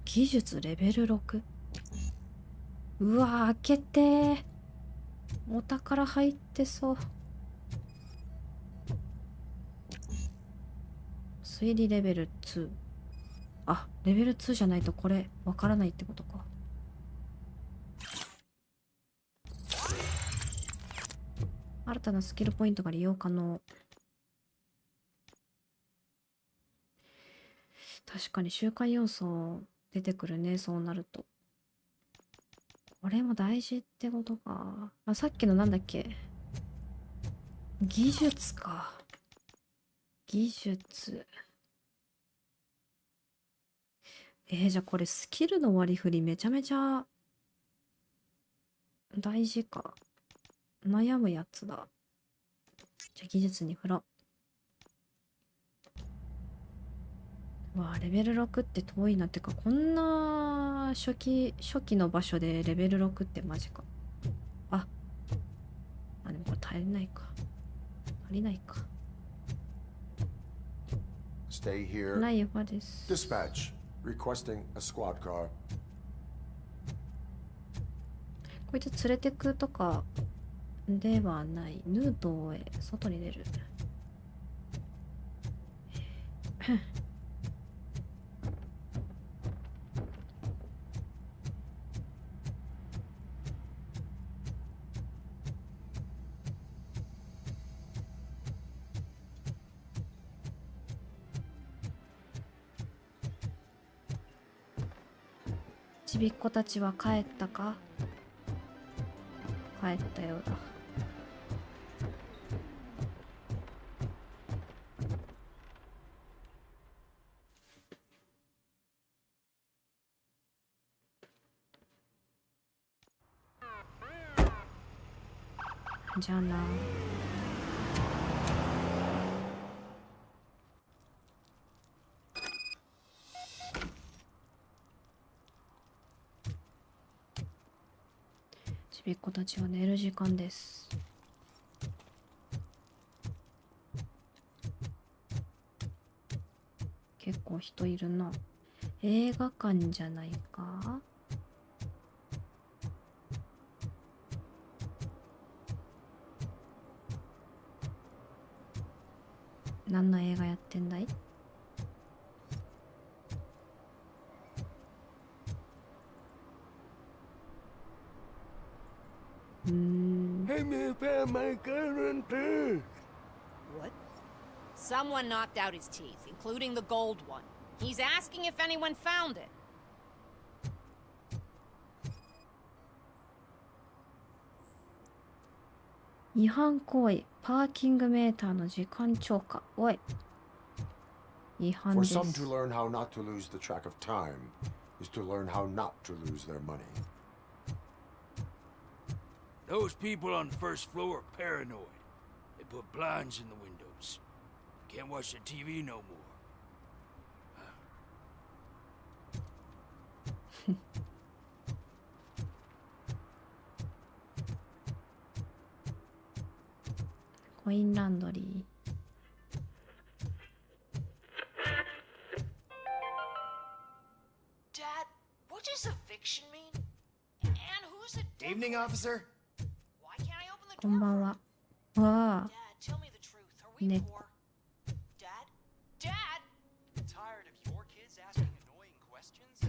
技術レベル6。うわー、開けてー。お宝入ってそう。推理レベル2。あ、レベル2じゃないとこれわからないってことか。新たなスキルポイントが利用可能。確かに習慣要素出てくるね、そうなると。これも大事ってことか。あ、さっきのなんだっけ。技術か。技術。じゃあこれスキルの割り振りめちゃめちゃ大事か。悩むやつだ。じゃあ技術に振ろう。わあ、レベル6って遠いな。ってか、こんな初期の場所でレベル6ってマジか。あ、でもこれ足りないか。足りないか。Stay here. ないわです。Dispatch. Requesting a squad car. こいつ連れてくとかではない。ヌードへ外に出る。ちびっ子たちは帰ったか？帰ったようだ。じゃあな。ちびっ子たちは寝る時間です。結構人いるな。映画館じゃないか？何の映画やってんだい？What? Someone knocked out his teeth, including the gold one. He's asking if anyone found it. 違反行為、パーキングメーターの時間超過。おい。違反 For です。 some to learn how not to lose the track of time is to learn how not to lose their money. Those people on the first floor are paranoid. They put blinds in the windows. Can't watch the TV no more. コインランドリー。Dad, what does eviction mean? And who's the Evening, officer. Why can't I open the こんばんは。わあ。 Dad, tell me the truth. Are we ね。 poor? Dad? Dad? Tired of your kids asking annoying questions?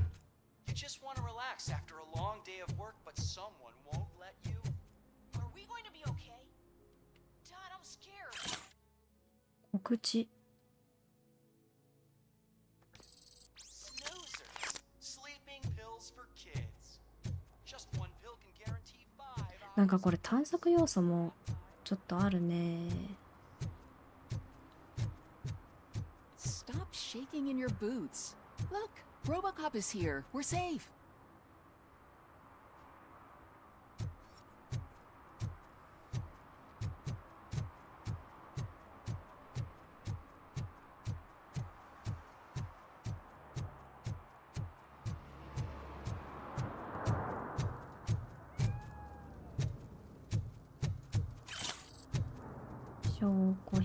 You just want to relax after a long day of work, but someone won't let you? Are we going to be okay? Dad, I'm scared. 告知。 Snoozers. Sleeping pills for kids. Just one pill can guarantee 5 hours. なんかこれ探索要素もちょっとあるね。 Stop shaking in your boots. Look, RoboCop is here. We're safe.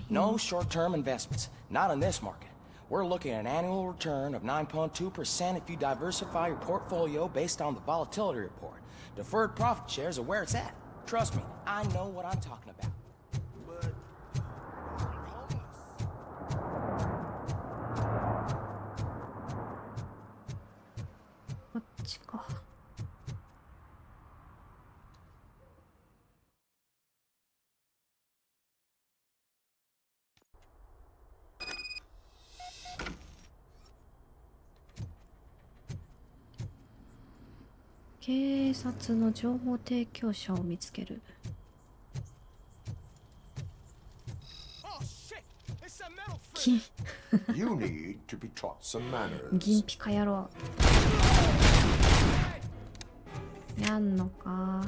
No short-term investments, not in this market. We're looking at an annual return of 9.2% if you diversify your portfolio based on the volatility report. Deferred profit shares are where it's at. Trust me, I know what I'm talking about. But you're homeless. こっちか。警察の情報提供者を見つける。銀銀ピカ野郎。やんのか。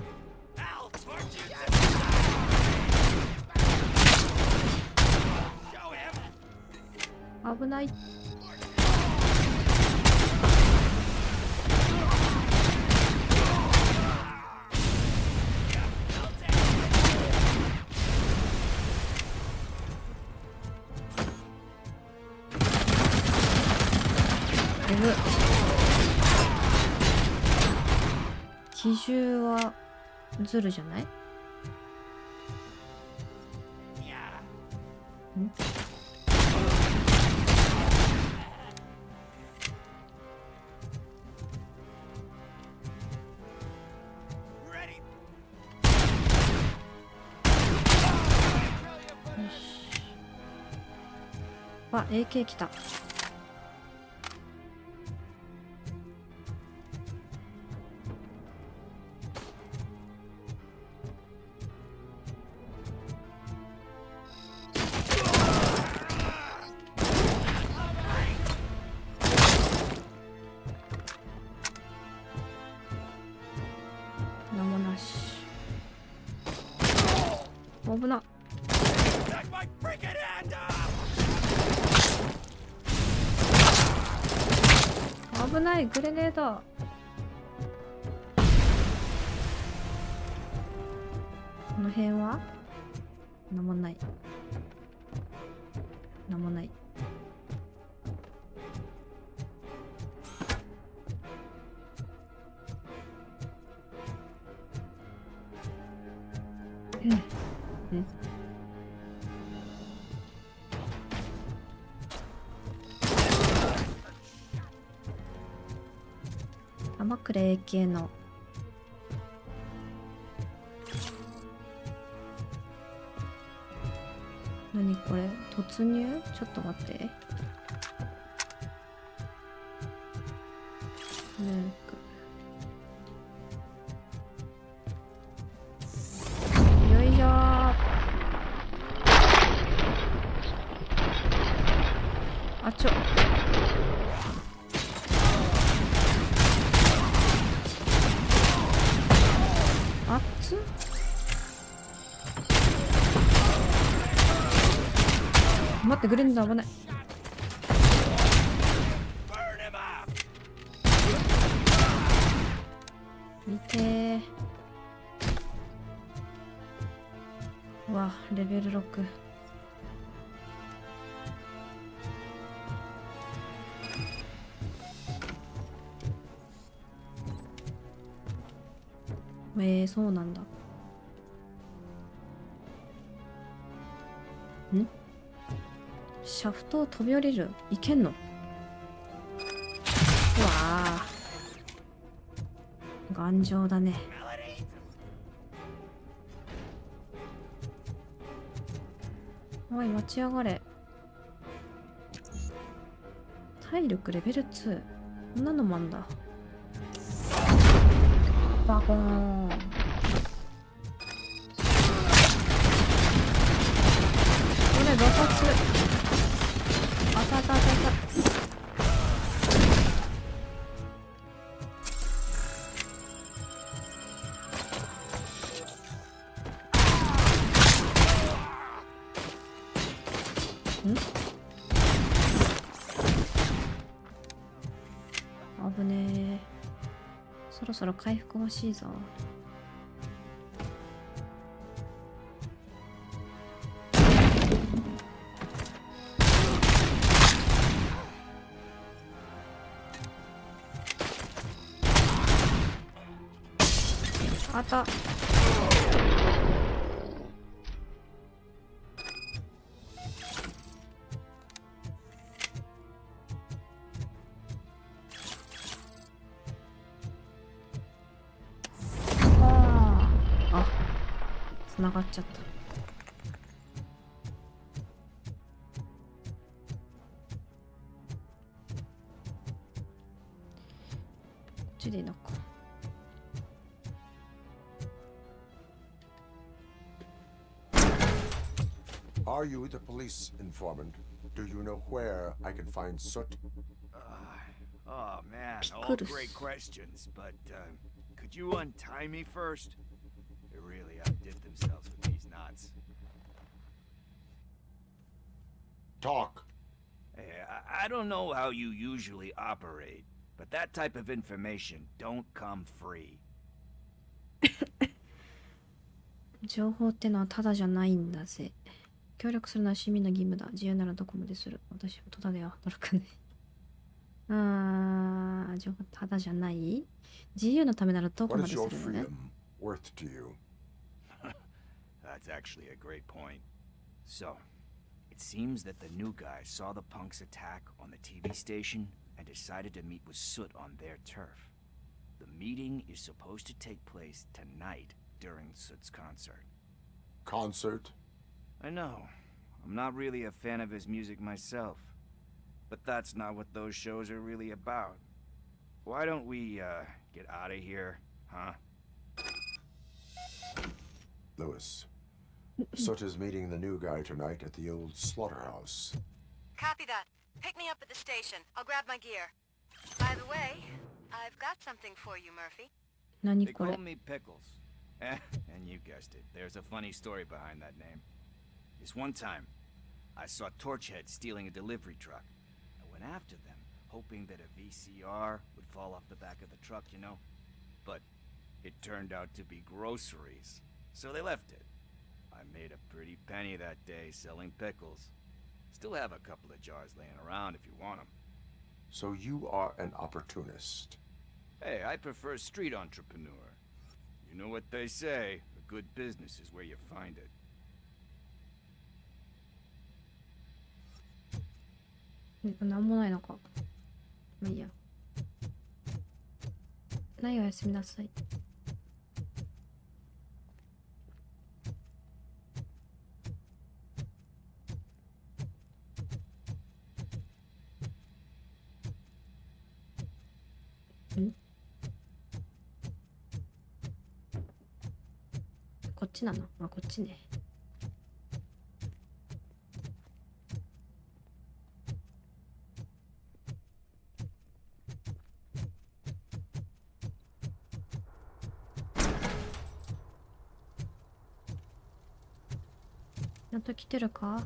危ない。奇獣はズルじゃない？ん？あ、AK 来た。危な。危ない、グレネード。この辺はなんもない。なんもない。天くれ AK の何これ突入？ちょっと待って。よいしょー。あちょ。熱っ。待ってグレンダー危ない。見てー。うわレベル6。そうなんだ。ん？シャフトを飛び降りる。いけんの？うわあ。頑丈だね。おい、待ち上がれ。体力レベル2。こんなのもあんだ。バコーン。これ爆発する。あたたたた。そろそろ回復欲しいぞ。あった。繋がっちゃった。こっちでいいのか。Are you the police informant? Do you know where I can find Soot? Oh man, all great questions, but could you untie me first? They really outdid themselves with these knots. Talk. Hey, I don't know how you usually operate, but that type of information don't come free. 情報ってのはただじゃないんだぜ。協力するのは市民の義務だ。自由ならどこまでする。私はただでは働かない。情報ただじゃない。自由のためならどこまでするのね。Worth to you? That's actually a great point. So, it seems that the new guy saw the punks attack on the TV station and decided to meet with Soot on their turf. The meeting is supposed to take place tonight during Soot's concert. Concert? I know. I'm not really a fan of his music myself. But that's not what those shows are really about. Why don't we, get out of here, huh? Lewis. Soot is meeting the new guy tonight at the old slaughterhouse. Copy that. Pick me up at the station. I'll grab my gear. By the way, I've got something for you, Murphy. They call me Pickles. And you guessed it. There's a funny story behind that name. This one time, I saw Torchhead stealing a delivery truck. I went after them, hoping that a VCR would fall off the back of the truck, you know? But it turned out to be groceries. So they left it. I made a pretty penny that day selling pickles. Still have a couple of jars laying around if you want them. So you are an opportunist. Hey, I prefer street entrepreneur. You know what they say, a good business is where you find it. なんもないのか。まあいいや。ない、おやすみなさい。こっちなの？あ、こっちね。やっと来てるか？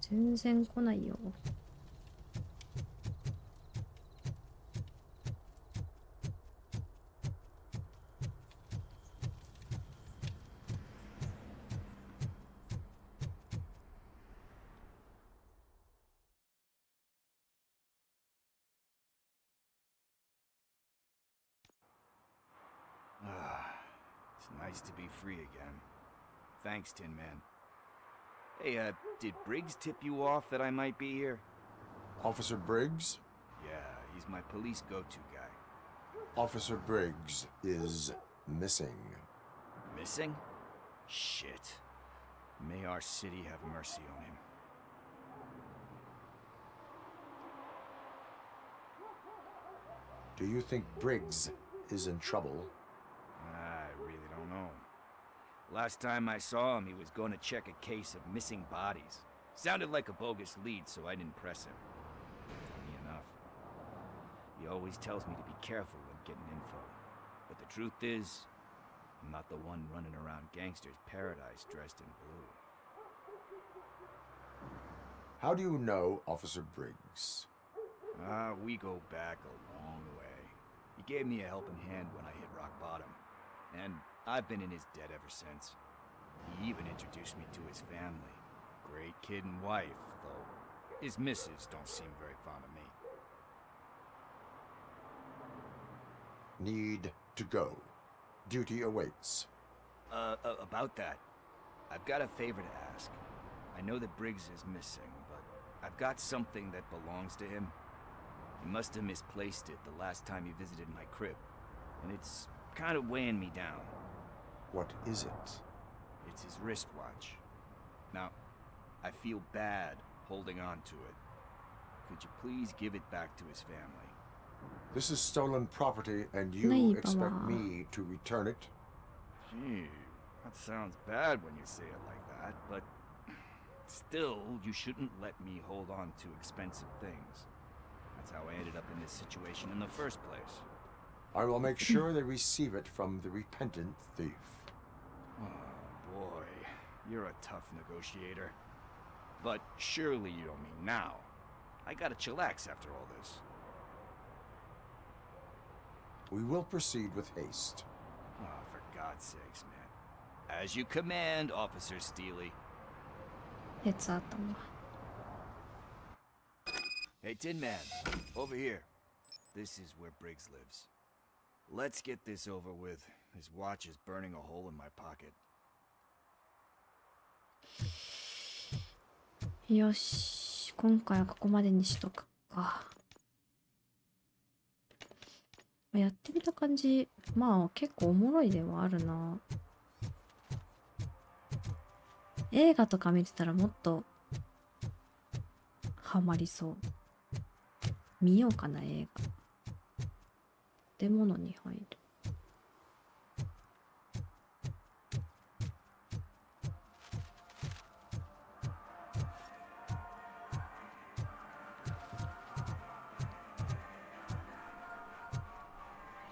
全然来ないよ。It's nice to be free again. Thanks, Tin Man. Hey, did Briggs tip you off that I might be here? Officer Briggs? Yeah, he's my police go-to guy. Officer Briggs is missing. Missing? Shit. May our city have mercy on him. Do you think Briggs is in trouble? I really don't know. Last time I saw him, he was going to check a case of missing bodies. Sounded like a bogus lead, so I didn't press him. Funny enough. He always tells me to be careful when getting info. But the truth is, I'm not the one running around gangsters' paradise dressed in blue. How do you know Officer Briggs? We go back a long way. He gave me a helping hand when I hit rock bottom, and I've been in his debt ever since. He even introduced me to his family. Great kid and wife, though his missus don't seem very fond of me. Need to go. Duty awaits. About that, I've got a favor to ask. I know that Briggs is missing, but I've got something that belongs to him. He must have misplaced it the last time he visited my crib, and it's kind of weighing me down. What is it? It's his wristwatch. Now, I feel bad holding on to it. Could you please give it back to his family? This is stolen property, and you expect me to return it? Gee, that sounds bad when you say it like that, but still, you shouldn't let me hold on to expensive things. That's how I ended up in this situation in the first place. I will make sure they receive it from the repentant thief. Oh boy, you're a tough negotiator. But surely you don't mean now. I gotta chillax after all this. We will proceed with haste. Oh, for God's sakes, man. As you command, Officer Steely. Hey, Tin Man, over here. This is where Briggs lives. Let's get this over with. His watch is burning a hole in my pocket. よし、今回はここまでにしとくか。やってみた感じ、まあ結構おもろいではあるな。映画とか見てたらもっとハマりそう。見ようかな、映画。建物に入る。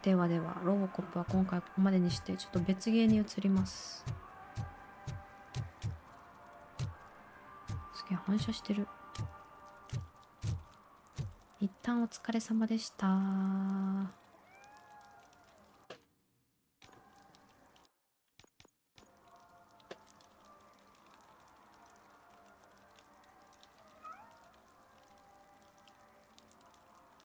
ではでは、ロボコップは今回ここまでにして、ちょっと別ゲーに移ります。すげえ反射してる。一旦お疲れ様でした。